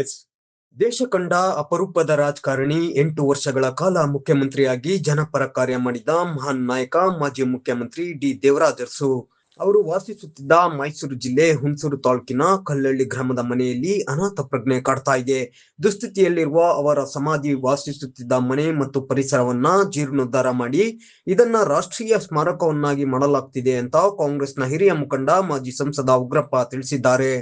S ದೇಶ ಕಂಡ ಅಪರೂಪದ ರಾಜಕಾರಣಿ 8 ವರ್ಷಗಳ ಕಾಲ ಮುಖ್ಯಮಂತ್ರಿಯಾಗಿ ಜನಪರ ಕಾರ್ಯ ಮಾಡಿದ ಮಹಾನ್ ನಾಯಕ ಮಾಜಿ ಮುಖ್ಯಮಂತ್ರಿ ಡಿ ದೇವರಾಜ ಅರಸು ಅವರು ವಾಸಿಸುತ್ತಿದ್ದ ಮೈಸೂರು ಜಿಲ್ಲೆ ಹುಣಸೂರು ತಾಲೂಕಿನ ಕಲ್ಲಳ್ಳಿ ಗ್ರಾಮದ ಮನೆಯಲ್ಲಿ ಅನಾಥ ಪ್ರಜ್ಞೆ ಕಾಡ್ತಾ ಇದೆ. ದುಸ್ಥಿತಿಯಲ್ಲಿರುವ ಅವರ ಸಮಾಧಿ ವಾಸಿಸುತ್ತಿದ್ದ ಮನೆ ಮತ್ತು ಪರಿಸರವನ್ನ ಜೀರ್ಣೋದ್ಧಾರ ಮಾಡಿ ಇದನ್ನ ರಾಷ್ಟ್ರೀಯ ಸ್ಮಾರಕವನ್ನಾಗಿ ಮಾಡಲಾಗ್ತಿದೆ ಅಂತ ಕಾಂಗ್ರೆಸ್ನ ಹಿರಿಯ ಮುಖಂಡ ಮಾಜಿ ಸಂಸದ ಉಗ್ರಪ್ಪ ತಿಳಿಸಿದ್ದಾರೆ.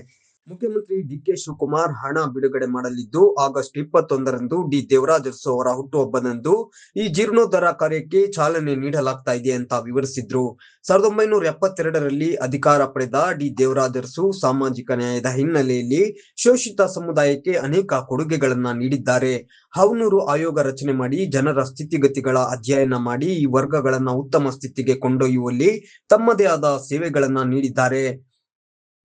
ಮುಖ್ಯಮಂತ್ರಿ ಡಿಕೆ ಶಿವಕುಮಾರ್ ಹಣ ಬಿಡುಗಡೆ ಮಾಡಲಿದ್ದು ಆಗಸ್ಟ್ 21ರಂದು ಡಿ ದೇವರಾಜ ಅರಸು ಅವರ ಹುಟ್ಟುಹಬ್ಬದಂದು ಈ ಜೀರ್ಣೋದ್ಧಾರ ಕಾರ್ಯಕ್ಕೆ ಚಾಲನೆ ನೀಡಲಾಗ್ತಾ ಇದೆ ಅಂತ ವಿವರಿಸಿದ್ರು. 1972ರಲ್ಲಿ ಅಧಿಕಾರ ಪಡೆದ ಡಿ ದೇವರಾಜ ಅರಸು ಸಾಮಾಜಿಕ ನ್ಯಾಯದ ಹಿನ್ನೆಲೆಯಲ್ಲಿ ಶೋಷಿತ ಸಮುದಾಯಕ್ಕೆ ಅನೇಕ ಕೊಡುಗೆಗಳನ್ನ ನೀಡಿದ್ದಾರೆ. ಹವನೂರು ಆಯೋಗ ರಚನೆ ಮಾಡಿ ಜನರ ಸ್ಥಿತಿಗತಿಗಳ ಅಧ್ಯಯನ ಮಾಡಿ ಈ ವರ್ಗಗಳನ್ನ ಉತ್ತಮ ಸ್ಥಿತಿಗೆ ಕೊಂಡೊಯ್ಯುವಲ್ಲಿ ತಮ್ಮದೇ ಆದ ಸೇವೆಗಳನ್ನ ನೀಡಿದ್ದಾರೆ.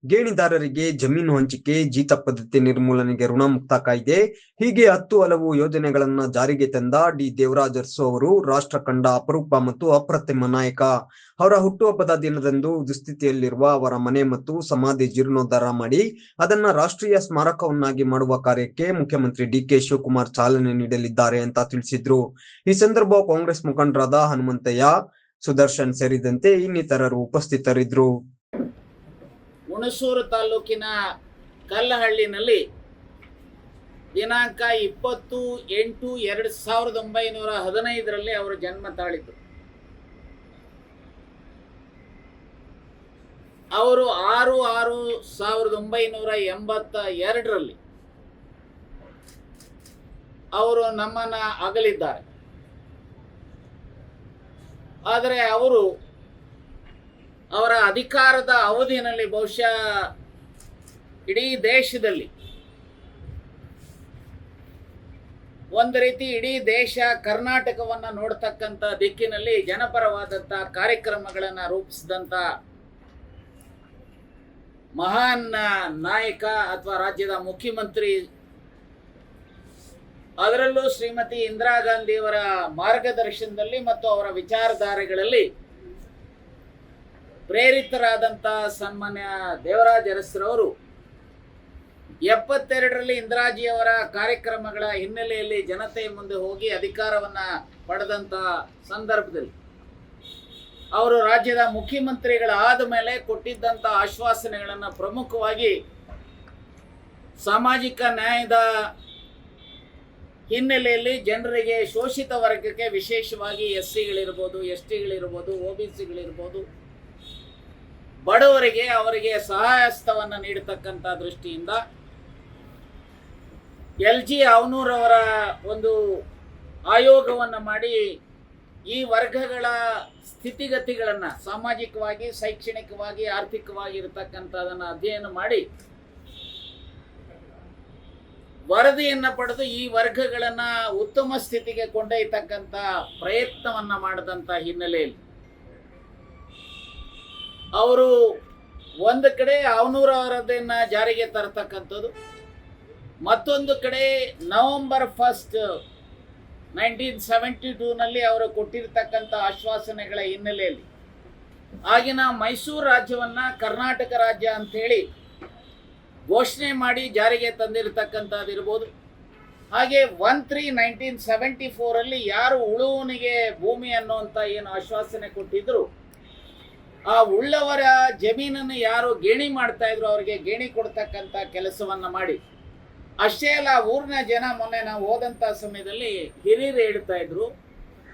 ಗೇಣಿದಾರರಿಗೆ ಜಮೀನು ಹಂಚಿಕೆ, ಜೀತ ಪದ್ಧತಿ ನಿರ್ಮೂಲನೆಗೆ ಋಣಮುಕ್ತ ಕಾಯ್ದೆ ಹೀಗೆ 10 ಹಲವು ಯೋಜನೆಗಳನ್ನ ಜಾರಿಗೆ ತಂದ ಡಿ ದೇವರಾಜ ಅರಸು ಅವರು ರಾಷ್ಟ್ರ ಕಂಡ ಅಪರೂಪ ಮತ್ತು ಅಪ್ರತಿಮ ನಾಯಕ. ಅವರ ಹುಟ್ಟುಹಬ್ಬದ ದಿನದಂದು ದುಸ್ಥಿತಿಯಲ್ಲಿರುವ ಅವರ ಮನೆ ಮತ್ತು ಸಮಾಧಿ ಜೀರ್ಣೋದ್ಧಾರ ಮಾಡಿ ಅದನ್ನ ರಾಷ್ಟ್ರೀಯ ಸ್ಮಾರಕವನ್ನಾಗಿ ಮಾಡುವ ಕಾರ್ಯಕ್ಕೆ ಮುಖ್ಯಮಂತ್ರಿ ಡಿಕೆ ಶಿವಕುಮಾರ್ ಚಾಲನೆ ನೀಡಲಿದ್ದಾರೆ ಅಂತ ತಿಳಿಸಿದ್ರು. ಈ ಸಂದರ್ಭ ಕಾಂಗ್ರೆಸ್ ಮುಖಂಡರಾದ ಹನುಮಂತಯ್ಯ, ಸುದರ್ಶನ್ ಸೇರಿದಂತೆ ಇನ್ನಿತರರು ಉಪಸ್ಥಿತರಿದ್ದರು. ಹುಣಸೂರು ತಾಲೂಕಿನ ಕಲ್ಲಹಳ್ಳಿನಲ್ಲಿ ದಿನಾಂಕ 20/8/1915ರಲ್ಲಿ ಅವರು ಜನ್ಮ ತಾಳಿದ್ರು. ಅವರು 6/6/1982ರಲ್ಲಿ ಅವರು ನಮ್ಮನ್ನ ಅಗಲಿದ್ದಾರೆ. ಆದರೆ ಅವರ ಅಧಿಕಾರದ ಅವಧಿಯಲ್ಲಿ ಬಹುಶಃ ಇಡೀ ದೇಶದಲ್ಲಿ ಒಂದು ರೀತಿ ಇಡೀ ದೇಶ ಕರ್ನಾಟಕವನ್ನು ನೋಡ್ತಕ್ಕಂಥ ದಿಕ್ಕಿನಲ್ಲಿ ಜನಪರವಾದಂಥ ಕಾರ್ಯಕ್ರಮಗಳನ್ನು ರೂಪಿಸಿದಂಥ ಮಹಾನ್ ನಾಯಕ ಅಥವಾ ರಾಜ್ಯದ ಮುಖ್ಯಮಂತ್ರಿ, ಅದರಲ್ಲೂ ಶ್ರೀಮತಿ ಇಂದಿರಾ ಗಾಂಧಿಯವರ ಮಾರ್ಗದರ್ಶನದಲ್ಲಿ ಮತ್ತು ಅವರ ವಿಚಾರಧಾರೆಗಳಲ್ಲಿ ಪ್ರೇರಿತರಾದಂಥ ಸನ್ಮಾನ್ಯ ದೇವರಾಜ ಅರಸರವರು 72ರಲ್ಲಿ ಇಂದಿರಾಜಿಯವರ ಕಾರ್ಯಕ್ರಮಗಳ ಹಿನ್ನೆಲೆಯಲ್ಲಿ ಜನತೆಯ ಮುಂದೆ ಹೋಗಿ ಅಧಿಕಾರವನ್ನು ಪಡೆದಂಥ ಸಂದರ್ಭದಲ್ಲಿ ಅವರು ರಾಜ್ಯದ ಮುಖ್ಯಮಂತ್ರಿಗಳಾದ ಮೇಲೆ ಕೊಟ್ಟಿದ್ದಂಥ ಆಶ್ವಾಸನೆಗಳನ್ನು ಪ್ರಮುಖವಾಗಿ ಸಾಮಾಜಿಕ ನ್ಯಾಯದ ಹಿನ್ನೆಲೆಯಲ್ಲಿ ಜನರಿಗೆ, ಶೋಷಿತ ವರ್ಗಕ್ಕೆ, ವಿಶೇಷವಾಗಿ SCಗಳಿರ್ಬೋದು, STಗಳಿರ್ಬೋದು, OBCಗಳಿರ್ಬೋದು, ಬಡವರಿಗೆ ಅವರಿಗೆ ಸಹಾಯಹಸ್ತವನ್ನು ನೀಡತಕ್ಕಂಥ ದೃಷ್ಟಿಯಿಂದ LG ಹವನೂರವರ ಒಂದು ಆಯೋಗವನ್ನು ಮಾಡಿ ಈ ವರ್ಗಗಳ ಸ್ಥಿತಿಗತಿಗಳನ್ನು ಸಾಮಾಜಿಕವಾಗಿ, ಶೈಕ್ಷಣಿಕವಾಗಿ, ಆರ್ಥಿಕವಾಗಿ ಇರತಕ್ಕಂಥದನ್ನು ಅಧ್ಯಯನ ಮಾಡಿ ವರದಿಯನ್ನು ಪಡೆದು ಈ ವರ್ಗಗಳನ್ನು ಉತ್ತಮ ಸ್ಥಿತಿಗೆ ಕೊಂಡೊಯ್ಯತಕ್ಕಂಥ ಪ್ರಯತ್ನವನ್ನು ಮಾಡಿದಂಥ ಹಿನ್ನೆಲೆಯಲ್ಲಿ ಅವರು ಒಂದು ಕಡೆ ಹವನೂರವರದನ್ನ ಜಾರಿಗೆ ತರತಕ್ಕಂಥದ್ದು, ಮತ್ತೊಂದು ಕಡೆ ನವೆಂಬರ್ 1, 1972ನಲ್ಲಿ ಅವರು ಕೊಟ್ಟಿರತಕ್ಕಂಥ ಆಶ್ವಾಸನೆಗಳ ಹಿನ್ನೆಲೆಯಲ್ಲಿ ಆಗಿನ ಮೈಸೂರು ರಾಜ್ಯವನ್ನು ಕರ್ನಾಟಕ ರಾಜ್ಯ ಅಂಥೇಳಿ ಘೋಷಣೆ ಮಾಡಿ ಜಾರಿಗೆ ತಂದಿರತಕ್ಕಂಥದ್ದಿರ್ಬೋದು. ಹಾಗೆ 1/3/1974ರಲ್ಲಿ ಯಾರು ಉಳುವನಿಗೆ ಭೂಮಿ ಅನ್ನುವಂಥ ಏನು ಆಶ್ವಾಸನೆ ಕೊಟ್ಟಿದ್ರು, ಆ ಉಳ್ಳವರ ಜಮೀನನ್ನು ಯಾರು ಗೇಣಿ ಮಾಡ್ತಾ ಇದ್ರು ಅವರಿಗೆ ಗೇಣಿ ಕೊಡ್ತಕ್ಕಂಥ ಕೆಲಸವನ್ನು ಮಾಡಿ, ಅಷ್ಟೇ ಅಲ್ಲ ಊರಿನ ಜನ ಮೊನ್ನೆ ನಾವು ಹೋದಂಥ ಸಮಯದಲ್ಲಿ ಹಿರಿಯರು ಹೇಳ್ತಾ ಇದ್ರು,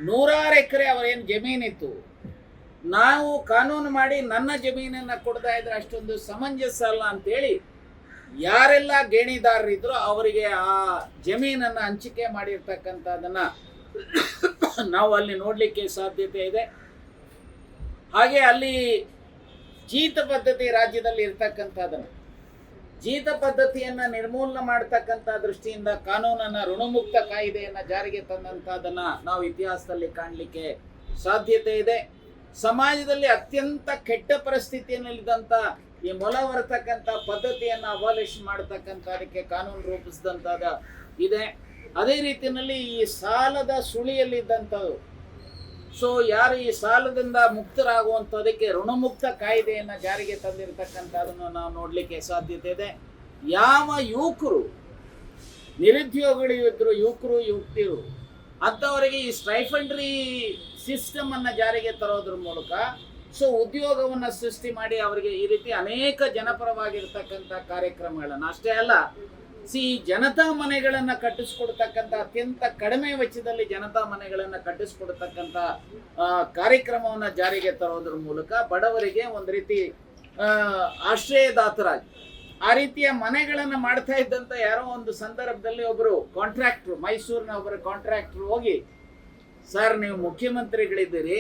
100 ಎಕರೆ ಅವರೇನು ಜಮೀನಿತ್ತು, ನಾವು ಕಾನೂನು ಮಾಡಿ ನನ್ನ ಜಮೀನನ್ನು ಕೊಡ್ತಾ ಇದ್ರೆ ಅಷ್ಟೊಂದು ಸಮಂಜಸ ಅಲ್ಲ ಅಂತೇಳಿ ಯಾರೆಲ್ಲ ಗೇಣಿದಾರರಿದ್ರು ಅವರಿಗೆ ಆ ಜಮೀನನ್ನು ಹಂಚಿಕೆ ಮಾಡಿರ್ತಕ್ಕಂಥದ್ದನ್ನು ನಾವು ಅಲ್ಲಿ ನೋಡಲಿಕ್ಕೆ ಸಾಧ್ಯತೆ ಇದೆ. ಹಾಗೆ ಅಲ್ಲಿ ಜೀತ ಪದ್ಧತಿ ರಾಜ್ಯದಲ್ಲಿ ಇರ್ತಕ್ಕಂಥದ್ದನ್ನು, ಜೀತ ಪದ್ಧತಿಯನ್ನು ನಿರ್ಮೂಲನೆ ಮಾಡ್ತಕ್ಕಂಥ ದೃಷ್ಟಿಯಿಂದ ಕಾನೂನನ್ನು, ಋಣಮುಕ್ತ ಕಾಯ್ದೆಯನ್ನು ಜಾರಿಗೆ ತಂದಂಥದ್ದನ್ನು ನಾವು ಇತಿಹಾಸದಲ್ಲಿ ಕಾಣಲಿಕ್ಕೆ ಸಾಧ್ಯತೆ ಇದೆ. ಸಮಾಜದಲ್ಲಿ ಅತ್ಯಂತ ಕೆಟ್ಟ ಪರಿಸ್ಥಿತಿಯಲ್ಲಿದ್ದಂಥ ಈ ಮೊಲ ಬರತಕ್ಕಂಥ ಪದ್ಧತಿಯನ್ನು ಅಬಾಲಿಷ್ ಮಾಡತಕ್ಕಂಥದಕ್ಕೆ ಕಾನೂನು ರೂಪಿಸಿದಂಥದ್ದು ಇದೆ. ಅದೇ ರೀತಿಯಲ್ಲಿ ಈ ಸಾಲದ ಸುಳಿಯಲ್ಲಿದ್ದಂಥದ್ದು, ಸೊ ಯಾರು ಈ ಸಾಲದಿಂದ ಮುಕ್ತರಾಗುವಂಥದಕ್ಕೆ ಋಣಮುಕ್ತ ಕಾಯ್ದೆಯನ್ನು ಜಾರಿಗೆ ತಂದಿರತಕ್ಕಂಥದ್ದನ್ನು ನಾವು ನೋಡಲಿಕ್ಕೆ ಸಾಧ್ಯತೆ ಇದೆ. ಯಾವ ಯುವಕರು ನಿರುದ್ಯೋಗಿಗಳು ಇದ್ರು, ಯುವಕರು ಯುವತಿಯರು, ಅಂಥವರಿಗೆ ಈ ಸ್ಟೈಫಂಡ್ರಿ ಸಿಸ್ಟಮ್ ಅನ್ನು ಜಾರಿಗೆ ತರೋದ್ರ ಮೂಲಕ ಸೊ ಉದ್ಯೋಗವನ್ನು ಸೃಷ್ಟಿ ಮಾಡಿ ಅವರಿಗೆ ಈ ರೀತಿ ಅನೇಕ ಜನಪರವಾಗಿರ್ತಕ್ಕಂಥ ಕಾರ್ಯಕ್ರಮಗಳನ್ನು, ಅಷ್ಟೇ ಅಲ್ಲ ಜನತಾ ಮನೆಗಳನ್ನು ಕಟ್ಟಿಸ್ಕೊಡ್ತಕ್ಕಂಥ ಅತ್ಯಂತ ಕಡಿಮೆ ವೆಚ್ಚದಲ್ಲಿ ಜನತಾ ಮನೆಗಳನ್ನು ಕಟ್ಟಿಸ್ಕೊಡ್ತಕ್ಕಂಥ ಕಾರ್ಯಕ್ರಮವನ್ನು ಜಾರಿಗೆ ತರೋದ್ರ ಮೂಲಕ ಬಡವರಿಗೆ ಒಂದು ರೀತಿ ಆಶ್ರಯದಾತರಾಗಿ ಆ ರೀತಿಯ ಮನೆಗಳನ್ನು ಮಾಡ್ತಾ ಇದ್ದಂಥ ಯಾರೋ ಒಂದು ಸಂದರ್ಭದಲ್ಲಿ ಒಬ್ಬರು ಕಾಂಟ್ರಾಕ್ಟ್ರು, ಮೈಸೂರಿನ ಒಬ್ಬರು ಕಾಂಟ್ರಾಕ್ಟ್ರು ಹೋಗಿ, ಸರ್ ನೀವು ಮುಖ್ಯಮಂತ್ರಿಗಳಿದ್ದೀರಿ,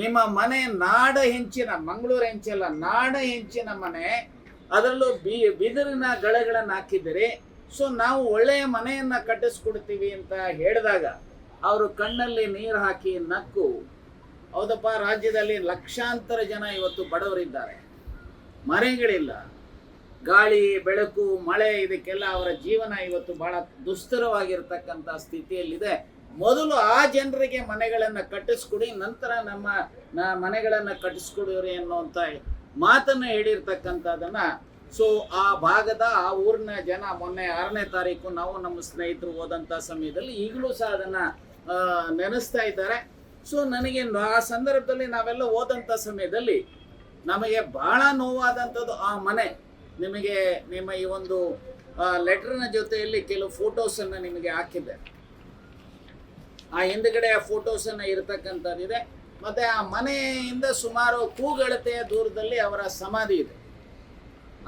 ನಿಮ್ಮ ಮನೆ ನಾಡ ಹೆಂಚಿನ, ಮಂಗಳೂರು ಹೆಂಚಲ್ಲ ನಾಡ ಹೆಂಚಿನ ಮನೆ, ಅದರಲ್ಲೂ ಬಿದಿರಿನ ಗಳಗಳನ್ನು ಹಾಕಿದ್ದೀರಿ, ಸೊ ನಾವು ಒಳ್ಳೆಯ ಮನೆಯನ್ನ ಕಟ್ಟಿಸ್ಕೊಡ್ತೀವಿ ಅಂತ ಹೇಳಿದಾಗ ಅವರು ಕಣ್ಣಲ್ಲಿ ನೀರು ಹಾಕಿ ನಕ್ಕು, ಹೌದಪ್ಪ, ರಾಜ್ಯದಲ್ಲಿ ಲಕ್ಷಾಂತರ ಜನ ಇವತ್ತು ಬಡವರಿದ್ದಾರೆ, ಮನೆಗಳಿಲ್ಲ, ಗಾಳಿ ಬೆಳಕು ಮಳೆ ಇದಕ್ಕೆಲ್ಲ ಅವರ ಜೀವನ ಇವತ್ತು ಬಹಳ ದುಸ್ತರವಾಗಿರ್ತಕ್ಕಂಥ ಸ್ಥಿತಿಯಲ್ಲಿದೆ. ಮೊದಲು ಆ ಜನರಿಗೆ ಮನೆಗಳನ್ನು ಕಟ್ಟಿಸ್ಕೊಡಿ, ನಂತರ ನಮ್ಮ ಮನೆಗಳನ್ನು ಕಟ್ಟಿಸ್ಕೊಡಿವ್ರಿ ಅನ್ನುವಂಥ ಮಾತನ್ನು ಹೇಳಿರ್ತಕ್ಕಂಥದ್ದನ್ನ ಸೊ ಆ ಭಾಗದ ಆ ಊರಿನ ಜನ ಮೊನ್ನೆ 6ನೇ ತಾರೀಕು ನಾವು ನಮ್ಮ ಸ್ನೇಹಿತರು ಹೋದಂಥ ಸಮಯದಲ್ಲಿ ಈಗಲೂ ಸಹ ಅದನ್ನು ನೆನೆಸ್ತಾ ಇದ್ದಾರೆ. ಸೊ ನನಗೆ ಆ ಸಂದರ್ಭದಲ್ಲಿ ನಾವೆಲ್ಲ ಹೋದಂಥ ಸಮಯದಲ್ಲಿ ನಮಗೆ ಬಹಳ ನೋವಾದಂಥದ್ದು ಆ ಮನೆ. ನಿಮಗೆ ನಿಮ್ಮ ಈ ಒಂದು ಲೆಟರ್ನ ಜೊತೆಯಲ್ಲಿ ಕೆಲವು ಫೋಟೋಸನ್ನು ನಿಮಗೆ ಹಾಕಿದ್ದೆ, ಆ ಹಿಂದ್ಗಡೆ ಆ ಫೋಟೋಸನ್ನು ಇರತಕ್ಕಂಥದ್ದಿದೆ. ಮತ್ತು ಆ ಮನೆಯಿಂದ ಸುಮಾರು ಕೂಗಳತೆಯ ದೂರದಲ್ಲಿ ಅವರ ಸಮಾಧಿ ಇದೆ.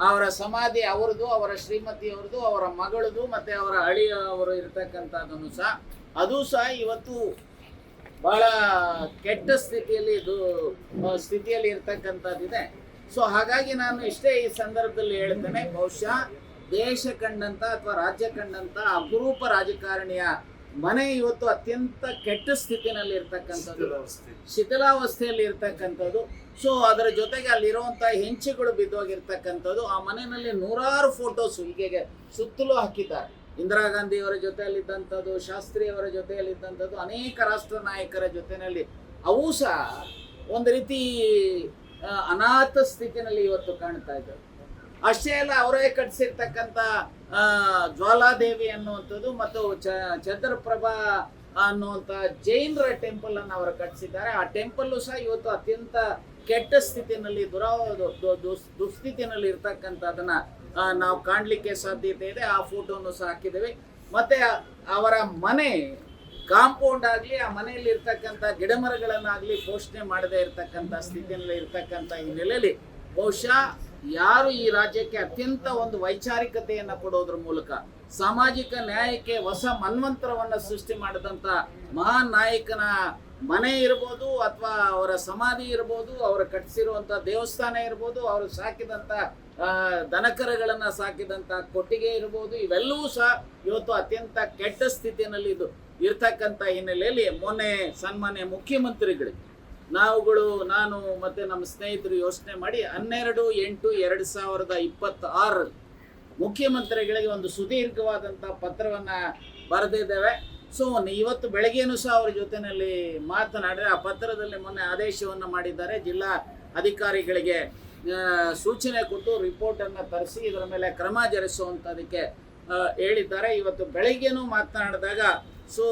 ಅವರ ಸಮಾಧಿ ಅವರದು, ಅವರ ಶ್ರೀಮತಿಯವ್ರದ್ದು, ಅವರ ಮಗಳದು, ಮತ್ತು ಅವರ ಅಳಿಯ ಅವರು ಇರತಕ್ಕಂಥದ್ದನ್ನು ಸಹ ಅದು ಸಹ ಇವತ್ತು ಬಹಳ ಕೆಟ್ಟ ಸ್ಥಿತಿಯಲ್ಲಿ ಇರ್ತಕ್ಕಂಥದ್ದಿದೆ. ಸೊ ಹಾಗಾಗಿ ನಾನು ಇಷ್ಟೇ ಈ ಸಂದರ್ಭದಲ್ಲಿ ಹೇಳ್ತೇನೆ, ಬಹುಶಃ ದೇಶ ಕಂಡಂಥ ಅಥವಾ ರಾಜ್ಯ ಕಂಡಂಥ ಅಪರೂಪ ರಾಜಕಾರಣಿಯ ಮನೆ ಇವತ್ತು ಅತ್ಯಂತ ಕೆಟ್ಟ ಸ್ಥಿತಿನಲ್ಲಿ ಇರ್ತಕ್ಕಂಥದ್ದು, ಶಿಥಿಲಾವಸ್ಥೆಯಲ್ಲಿ ಇರ್ತಕ್ಕಂಥದ್ದು. ಸೊ ಅದರ ಜೊತೆಗೆ ಅಲ್ಲಿರುವಂಥ ಹೆಂಚುಗಳು ಬಿದ್ದೋಗಿರ್ತಕ್ಕಂಥದ್ದು. ಆ ಮನೆಯಲ್ಲಿ ನೂರಾರು ಫೋಟೋಸ್ ಹೀಗೆ ಸುತ್ತಲೂ ಹಾಕಿದ್ದಾರೆ. ಇಂದಿರಾ ಗಾಂಧಿಯವರ ಜೊತೆಯಲ್ಲಿದ್ದಂಥದ್ದು, ಶಾಸ್ತ್ರಿಯವರ ಜೊತೆಯಲ್ಲಿದ್ದಂಥದ್ದು, ಅನೇಕ ರಾಷ್ಟ್ರ ನಾಯಕರ ಜೊತೆಯಲ್ಲಿ ಅವು ಸಹ ಒಂದು ರೀತಿ ಅನಾಥ ಸ್ಥಿತಿನಲ್ಲಿ ಇವತ್ತು ಕಾಣ್ತಾ ಇದ್ದಾರೆ. ಅಷ್ಟೇ ಅಲ್ಲ, ಅವರೇ ಕಟ್ಟಿಸಿರ್ತಕ್ಕಂಥ ಜ್ವಾಲಾದೇವಿ ಅನ್ನುವಂಥದ್ದು ಮತ್ತು ಚಂದ್ರಪ್ರಭಾ ಅನ್ನುವಂಥ ಜೈನರ ಟೆಂಪಲ್ ಅನ್ನು ಅವರು ಕಟ್ಟಿಸಿದ್ದಾರೆ. ಆ ಟೆಂಪಲ್ಲು ಸಹ ಇವತ್ತು ಅತ್ಯಂತ ಕೆಟ್ಟ ಸ್ಥಿತಿನಲ್ಲಿ ದುಸ್ಥಿತಿನಲ್ಲಿ ಇರ್ತಕ್ಕಂಥದ್ದನ್ನ ನಾವು ಕಾಣಲಿಕ್ಕೆ ಸಾಧ್ಯತೆ ಇದೆ. ಆ ಫೋಟೋನು ಸಹ ಹಾಕಿದ್ದೇವೆ. ಮತ್ತೆ ಅವರ ಮನೆ ಕಾಂಪೌಂಡ್ ಆಗಲಿ, ಆ ಮನೆಯಲ್ಲಿ ಇರ್ತಕ್ಕಂಥ ಗಿಡಮರಗಳನ್ನಾಗಲಿ ಪೋಷಣೆ ಮಾಡದೇ ಇರತಕ್ಕಂಥ ಸ್ಥಿತಿಯಲ್ಲಿ ಇರ್ತಕ್ಕಂಥ ಹಿನ್ನೆಲೆಯಲ್ಲಿ ಬಹುಶಃ ಯಾರು ಈ ರಾಜ್ಯಕ್ಕೆ ಅತ್ಯಂತ ಒಂದು ವೈಚಾರಿಕತೆಯನ್ನು ಕೊಡೋದ್ರ ಮೂಲಕ ಸಾಮಾಜಿಕ ನ್ಯಾಯಕ್ಕೆ ಹೊಸ ಮನ್ವಂತರವನ್ನು ಸೃಷ್ಟಿ ಮಾಡಿದಂಥ ಮಹಾನ್ ನಾಯಕನ ಮನೆ ಇರ್ಬೋದು, ಅಥವಾ ಅವರ ಸಮಾಧಿ ಇರ್ಬೋದು, ಅವರು ಕಟ್ಟಿಸಿರುವಂಥ ದೇವಸ್ಥಾನ ಇರ್ಬೋದು, ಅವರು ಸಾಕಿದಂಥ ದನಕರಗಳನ್ನು ಸಾಕಿದಂಥ ಕೊಟ್ಟಿಗೆ ಇರ್ಬೋದು, ಇವೆಲ್ಲವೂ ಸಹ ಇವತ್ತು ಅತ್ಯಂತ ಕೆಟ್ಟ ಸ್ಥಿತಿಯಲ್ಲಿ ಇದು ಇರ್ತಕ್ಕಂಥ ಹಿನ್ನೆಲೆಯಲ್ಲಿ ಮೊನ್ನೆ ಸನ್ಮಾನ್ಯ ಮುಖ್ಯಮಂತ್ರಿಗಳಿಗೆ ನಾನು ಮತ್ತು ನಮ್ಮ ಸ್ನೇಹಿತರು ಯೋಚನೆ ಮಾಡಿ 12/8/2026 ಮುಖ್ಯಮಂತ್ರಿಗಳಿಗೆ ಒಂದು ಸುದೀರ್ಘವಾದಂಥ ಪತ್ರವನ್ನು ಬರೆದಿದ್ದೇವೆ. ಸೊ ಇವತ್ತು ಬೆಳಗ್ಗೆನೂ ಸಹ ಅವ್ರ ಜೊತೆಯಲ್ಲಿ ಮಾತನಾಡಿದ್ರೆ ಆ ಪತ್ರದಲ್ಲಿ ಮೊನ್ನೆ ಆದೇಶವನ್ನು ಮಾಡಿದ್ದಾರೆ. ಜಿಲ್ಲಾ ಅಧಿಕಾರಿಗಳಿಗೆ ಸೂಚನೆ ಕೊಟ್ಟು ರಿಪೋರ್ಟನ್ನು ತರಿಸಿ ಇದರ ಮೇಲೆ ಕ್ರಮ ಜರುಗಿಸುವಂಥದಕ್ಕೆ ಹೇಳಿದ್ದಾರೆ. ಇವತ್ತು ಬೆಳಗ್ಗೆನೂ ಮಾತನಾಡಿದಾಗ ಸೊ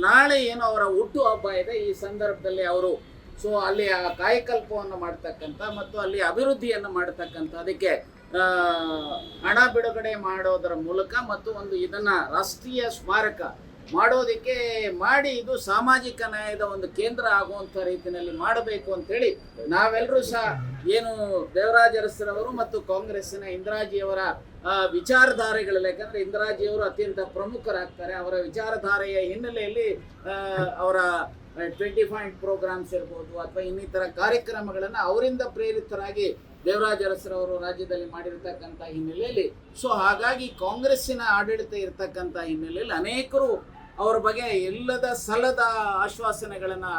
ನಾಳೆ ಏನೋ ಅವರ ಹುಟ್ಟು ಹಬ್ಬ ಇದೆ, ಈ ಸಂದರ್ಭದಲ್ಲಿ ಅವರು ಸೊ ಅಲ್ಲಿ ಆ ಕಾಯಕಲ್ಪವನ್ನು ಮಾಡ್ತಕ್ಕಂಥ ಮತ್ತು ಅಲ್ಲಿ ಅಭಿವೃದ್ಧಿಯನ್ನು ಮಾಡ್ತಕ್ಕಂಥ ಅದಕ್ಕೆ ಹಣ ಬಿಡುಗಡೆ ಮಾಡೋದರ ಮೂಲಕ ಮತ್ತು ಒಂದು ಇದನ್ನು ರಾಷ್ಟ್ರೀಯ ಸ್ಮಾರಕ ಮಾಡೋದಕ್ಕೆ ಮಾಡಿ ಇದು ಸಾಮಾಜಿಕ ನ್ಯಾಯದ ಒಂದು ಕೇಂದ್ರ ಆಗುವಂಥ ರೀತಿಯಲ್ಲಿ ಮಾಡಬೇಕು ಅಂತೇಳಿ ನಾವೆಲ್ಲರೂ ಸಹ ಏನು ದೇವರಾಜ ಅರಸರವರು ಮತ್ತು ಕಾಂಗ್ರೆಸ್ಸಿನ ಇಂದಿರಾಜಿಯವರ ವಿಚಾರಧಾರೆಗಳಲ್ಲಿ, ಯಾಕಂದರೆ ಇಂದಿರಾಜಿಯವರು ಅತ್ಯಂತ ಪ್ರಮುಖರಾಗ್ತಾರೆ, ಅವರ ವಿಚಾರಧಾರೆಯ ಹಿನ್ನೆಲೆಯಲ್ಲಿ ಅವರ 20 ಪ್ರೋಗ್ರಾಮ್ಸ್ ಇರ್ಬೋದು ಅಥವಾ ಇನ್ನಿತರ ಕಾರ್ಯಕ್ರಮಗಳನ್ನು ಅವರಿಂದ ಪ್ರೇರಿತರಾಗಿ ದೇವರಾಜ ಅರಸರವರು ರಾಜ್ಯದಲ್ಲಿ ಮಾಡಿರ್ತಕ್ಕಂಥ ಹಿನ್ನೆಲೆಯಲ್ಲಿ ಸೊ ಹಾಗಾಗಿ ಕಾಂಗ್ರೆಸ್ಸಿನ ಆಡಳಿತ ಇರ್ತಕ್ಕಂಥ ಹಿನ್ನೆಲೆಯಲ್ಲಿ ಅನೇಕರು ಅವ್ರ ಬಗ್ಗೆ ಇಲ್ಲದ ಸಲ್ಲದ ಆಶ್ವಾಸನೆಗಳನ್ನು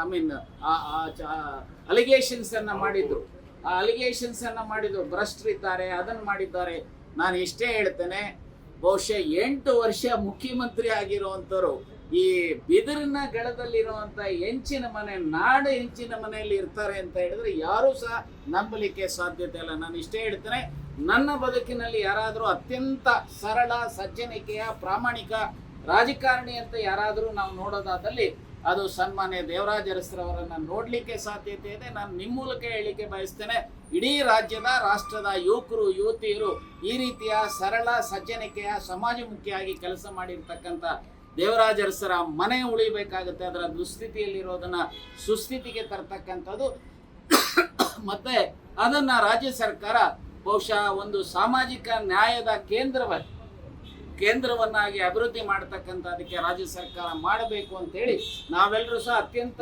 ಅಲಿಗೇಷನ್ಸನ್ನು ಮಾಡಿದ್ರು. ಆ ಅಲಿಗೇಷನ್ಸನ್ನು ಮಾಡಿದ್ರು, ಭ್ರಷ್ಟರಿದ್ದಾರೆ, ಅದನ್ನು ಮಾಡಿದ್ದಾರೆ. ನಾನು ಇಷ್ಟೇ ಹೇಳ್ತೇನೆ, ಬಹುಶಃ 8 ವರ್ಷ ಮುಖ್ಯಮಂತ್ರಿ ಆಗಿರುವಂಥವ್ರು ಈ ಬಿದಿರಿನ ಗಳದಲ್ಲಿರುವಂಥ ಹೆಂಚಿನ ಮನೆ, ನಾಡು ಹೆಂಚಿನ ಮನೆಯಲ್ಲಿ ಇರ್ತಾರೆ ಅಂತ ಹೇಳಿದ್ರೆ ಯಾರೂ ಸಹ ನಂಬಲಿಕ್ಕೆ ಸಾಧ್ಯತೆ ಇಲ್ಲ. ನಾನು ಇಷ್ಟೇ ಹೇಳ್ತೇನೆ, ನನ್ನ ಬದುಕಿನಲ್ಲಿ ಯಾರಾದರೂ ಅತ್ಯಂತ ಸರಳ, ಸಜ್ಜನಿಕೆಯ, ಪ್ರಾಮಾಣಿಕ ರಾಜಕಾರಣಿ ಅಂತ ಯಾರಾದರೂ ನಾವು ನೋಡೋದಾದಲ್ಲಿ ಅದು ಸನ್ಮಾನ್ಯ ದೇವರಾಜ ಅರಸರವರನ್ನು ನೋಡಲಿಕ್ಕೆ ಸಾಧ್ಯತೆ ಇದೆ. ನಾನು ನಿಮ್ಮ ಮೂಲಕ ಹೇಳಿಕೆ ಬಯಸ್ತೇನೆ, ಇಡೀ ರಾಜ್ಯದ, ರಾಷ್ಟ್ರದ ಯುವಕರು, ಯುವತಿಯರು ಈ ರೀತಿಯ ಸರಳ, ಸಜ್ಜನಿಕೆಯ, ಸಮಾಜಮುಖಿಯಾಗಿ ಕೆಲಸ ಮಾಡಿರ್ತಕ್ಕಂಥ ದೇವರಾಜ ಅರಸರ ಮನೆ ಉಳಿಬೇಕಾಗುತ್ತೆ. ಅದರ ದುಸ್ಥಿತಿಯಲ್ಲಿರೋದನ್ನ ಸುಸ್ಥಿತಿಗೆ ತರ್ತಕ್ಕಂಥದ್ದು. ಮತ್ತೆ ಅದನ್ನ ರಾಜ್ಯ ಸರ್ಕಾರ ಬಹುಶಃ ಒಂದು ಸಾಮಾಜಿಕ ನ್ಯಾಯದ ಕೇಂದ್ರವನ್ನಾಗಿ ಅಭಿವೃದ್ಧಿ ಮಾಡತಕ್ಕಂಥದಕ್ಕೆ ರಾಜ್ಯ ಸರ್ಕಾರ ಮಾಡಬೇಕು ಅಂತೇಳಿ ನಾವೆಲ್ಲರೂ ಸಹ ಅತ್ಯಂತ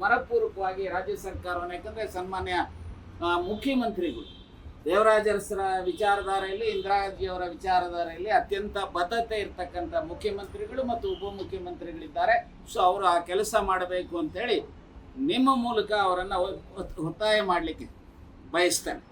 ಮನಪೂರ್ವಕವಾಗಿ ರಾಜ್ಯ ಸರ್ಕಾರವನ್ನು, ಯಾಕಂದರೆ ಸನ್ಮಾನ್ಯ ಮುಖ್ಯಮಂತ್ರಿಗಳು ದೇವರಾಜ ಅರಸರ ವಿಚಾರಧಾರೆಯಲ್ಲಿ, ಇಂದಿರಾಜಿಯವರ ವಿಚಾರಧಾರೆಯಲ್ಲಿ ಅತ್ಯಂತ ಬದ್ಧತೆ ಇರ್ತಕ್ಕಂಥ ಮುಖ್ಯಮಂತ್ರಿಗಳು ಮತ್ತು ಉಪಮುಖ್ಯಮಂತ್ರಿಗಳಿದ್ದಾರೆ. ಸೊ ಅವರು ಆ ಕೆಲಸ ಮಾಡಬೇಕು ಅಂತೇಳಿ ನಿಮ್ಮ ಮೂಲಕ ಅವರನ್ನು ಒತ್ತಾಯ ಮಾಡಲಿಕ್ಕೆ ಬಯಸ್ತೇನೆ.